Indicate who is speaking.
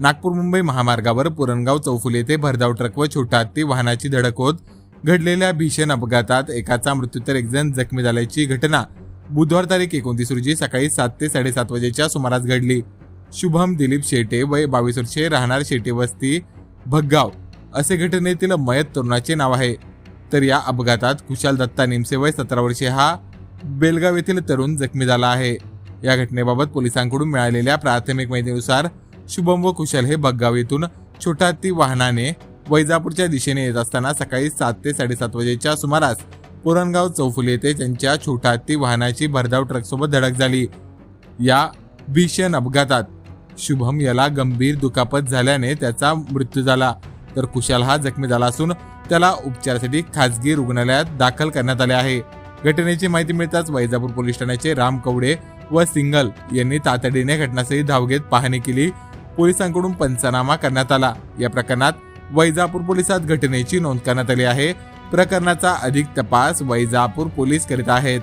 Speaker 1: नागपूर मुंबई महामार्गावर पुरणगाव चौफुली येथे भरधाव ट्रक व छोटा हत्ती वाहनाची धडक होत घडलेल्या भीषण अपघातात एकाचा मृत्यू तर एक जण जखमी झाल्याची घटना बुधवार तारीख 29 रोजी सकाळी 7 ते 7:30 वाजेच्या सुमारास घडली। शुभम दिलीप शेटे वय 22 वर्षे राहणार शेटे वस्ती भगगाव असे घटनेतील मयत तरुणाचे नाव आहे। तर या अपघातात कुशाल दत्ता निमसे वय 17 वर्षे हा बेलगाव येथील तरुण जखमी झाला आहे। या घटनेबाबत पोलिसांकडून मिळालेल्या प्राथमिक माहितीनुसार शुभम व कुशल हे भगगाव येथून छोटा हत्ती वाहनाने वैजापूरच्या दिशेने येत असताना सकाळी 7 ते 7:30 वाजेच्या सुमारास पुरणगाव चौफुली येथे त्यांच्या छोटा हत्ती वाहनाची भरधाव ट्रकसोबत धडक झाली। या भीषण अपघातात शुभम याला गंभीर दुखापत झाल्याने त्याचा मृत्यू झाला, तर कुशाल हा जखमी झाला असून त्याला उपचारासाठी खासगी रुग्णालयात दाखल करण्यात आले आहे। घटनेची माहिती मिळताच वैजापूर पोलीस ठाण्याचे राम कवडे व सिंगल यांनी तातडीने घटनास्थळी धाव घेत पाहणी केली। पोलिसांकडून पंचनामा करण्यात आला। या प्रकरणात वैजापूर पोलिसात घटनेची नोंद करण्यात आली आहे। प्रकरणाचा अधिक तपास वैजापूर पोलीस करीत आहेत।